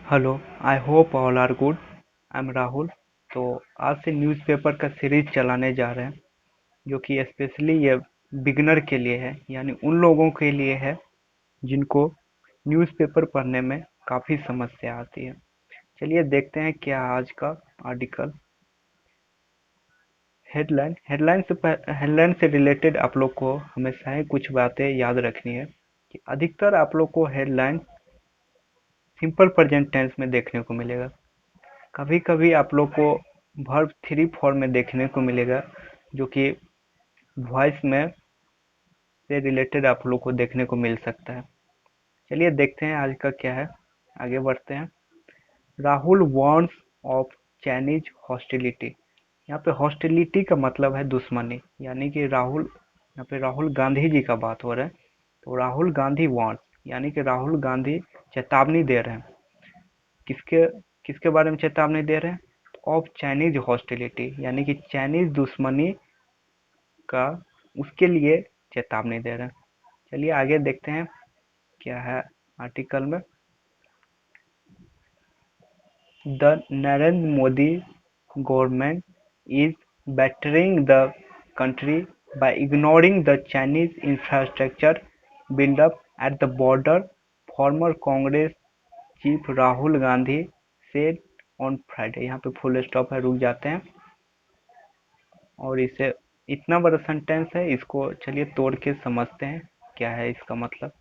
Hello, I hope all are good. I am Rahul. तो आज से न्यूज़पेपर का सीरीज चलाने जा रहे हैं, जो कि स्पेशली ये बिगनर के लिए है, यानी उन लोगों के लिए है जिनको न्यूज़पेपर पढ़ने में काफ़ी समस्या आती है। चलिए देखते हैं क्या आज का आर्टिकल। हेडलाइन से रिलेटेड आप लोग को हमेशा ही कुछ बातें याद रखनी है कि अधिकतर आप लोग को हेडलाइन सिंपल प्रेजेंट टेंस में देखने को मिलेगा। कभी कभी आप लोग को वर्ब थ्री फॉर्म में देखने को मिलेगा, जो कि वॉइस में से रिलेटेड आप लोग को देखने को मिल सकता है। चलिए देखते हैं आज का क्या है, आगे बढ़ते हैं। Rahul warns of Chinese hostility. यहाँ पे हॉस्टिलिटी का मतलब है दुश्मनी, यानी कि यहाँ पे राहुल गांधी जी का बात हो रहा है। तो राहुल गांधी वार्न्स यानी कि राहुल गांधी चेतावनी दे रहे हैं। किसके किसके बारे में चेतावनी दे रहे हैं? ऑफ चाइनीज हॉस्टिलिटी, यानी कि चाइनीज दुश्मनी का, उसके लिए चेतावनी दे रहे हैं। चलिए आगे देखते हैं क्या है आर्टिकल में। The Narendra Modi government is bettering the country by ignoring the Chinese infrastructure build-up at the border, former Congress chief Rahul Gandhi said on Friday। यहाँ पे फुल स्टॉप है, रुक जाते हैं। और इसे इतना बड़ा सेंटेंस है, इसको चलिए तोड़ के समझते हैं क्या है इसका मतलब।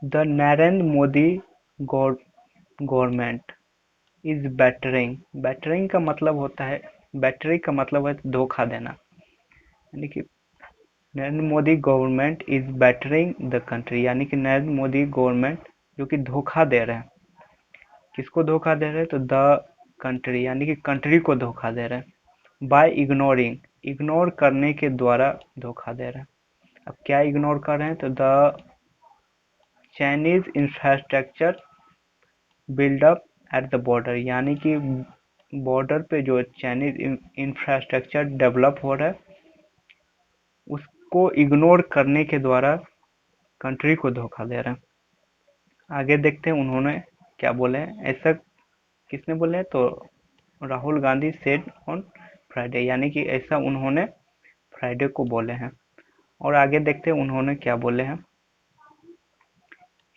The Narendra Modi government is battering का मतलब होता है, बैटरी का मतलब है धोखा देना, यानी कि Narendra Modi government is battering the country, यानी कि नरेंद्र मोदी गवर्नमेंट जो कि धोखा दे रहे हैं। किसको धोखा दे रहे हैं? तो द कंट्री, यानी कि कंट्री को धोखा दे रहे हैं। बाय इग्नोरिंग, इग्नोर करने के द्वारा धोखा दे रहे हैं। अब क्या इग्नोर कर रहे हैं? तो the Chinese infrastructure buildup at the border, यानी कि बॉर्डर पे जो चाइनीज इंफ्रास्ट्रक्चर डेवलप हो रहा है उसको इग्नोर करने के द्वारा कंट्री को धोखा दे रहे हैं। आगे देखते हैं उन्होंने क्या बोले हैं। ऐसा किसने बोले हैं? तो Rahul Gandhi said on Friday, यानी कि ऐसा उन्होंने फ्राइडे को बोले हैं। और आगे देखते हैं उन्होंने क्या बोले हैं।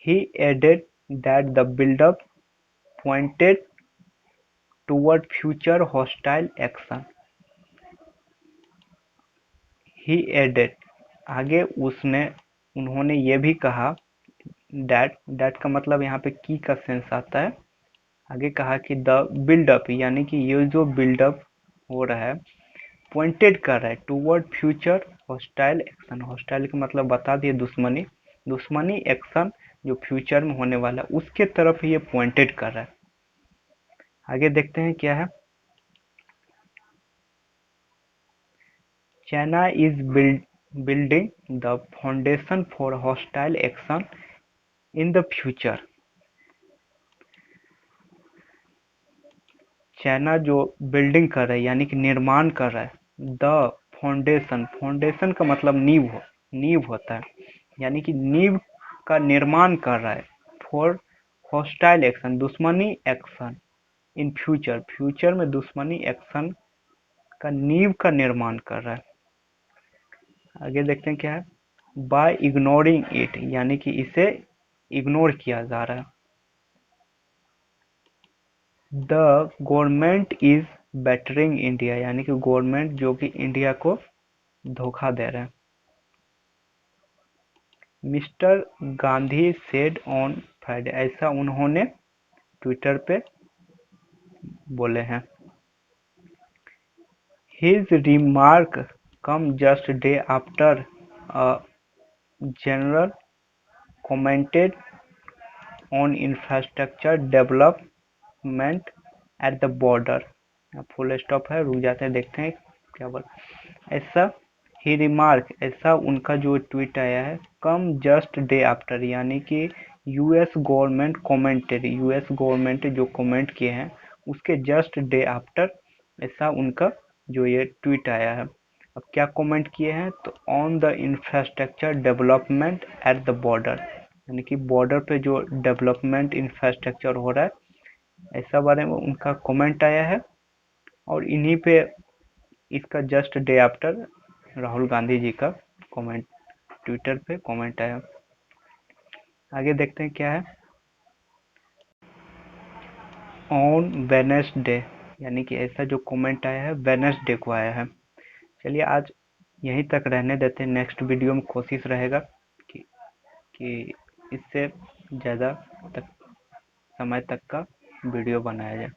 He added that the buildup pointed toward future hostile action. He added, आगे उन्होंने ये भी कहा, डैट का मतलब यहाँ पे की का सेंस आता है। आगे कहा कि द बिल्डअप, यानी कि ये जो बिल्डअप हो रहा है पॉइंटेड कर रहा है toward future hostile action. Hostile का मतलब बता दिए दुश्मनी, दुश्मनी एक्शन जो फ्यूचर में होने वाला है उसके तरफ ये पॉइंटेड कर रहा है। आगे देखते हैं क्या है। China is building the foundation for hostile action in the future. China जो बिल्डिंग कर रहा है, यानी कि निर्माण कर रहा है। द फाउंडेशन, फाउंडेशन का मतलब नींव होता है, यानी कि नींव का निर्माण कर रहा है। फॉर हॉस्टाइल एक्शन, दुश्मनी एक्शन। इन फ्यूचर, फ्यूचर में दुश्मनी एक्शन का नींव का निर्माण कर रहा है। आगे देखते हैं क्या है। बाय इग्नोरिंग इट, यानी कि इसे इग्नोर किया जा रहा है। The government is bettering India, यानी कि गवर्नमेंट जो कि इंडिया को धोखा दे रहे हैं। Mister Gandhi said on Friday, ऐसा उन्होंने ट्विटर पे बोले हैं। His remark come just day after a general commented on infrastructure development at the border। Full stop है, रुक जाते हैं, देखते हैं क्या बोल। ऐसा ही रिमार्क, ऐसा उनका जो ट्वीट आया है, कम जस्ट डे आफ्टर, यानी कि US government commented, US government जो कमेंट किए हैं उसके जस्ट डे आफ्टर ऐसा उनका जो ये ट्वीट आया है। अब क्या कमेंट किए हैं? तो on the infrastructure development at the border, यानी कि बॉर्डर पे जो डेवलपमेंट इंफ्रास्ट्रक्चर हो रहा है, ऐसा बारे में उनका कमेंट आया है। और इन्हीं पे इसका just day after Rahul Gandhi ji का कमेंट, ट्विटर पे कमेंट आया। आगे देखते हैं क्या है। ऑन वेडनेसडे, यानी कि ऐसा जो कमेंट आया है वेडनेसडे को आया है। चलिए आज यहीं तक रहने देते हैं, नेक्स्ट वीडियो में कोशिश रहेगा कि, कि इससे ज़्यादा तक समय तक का वीडियो बनाया जाए।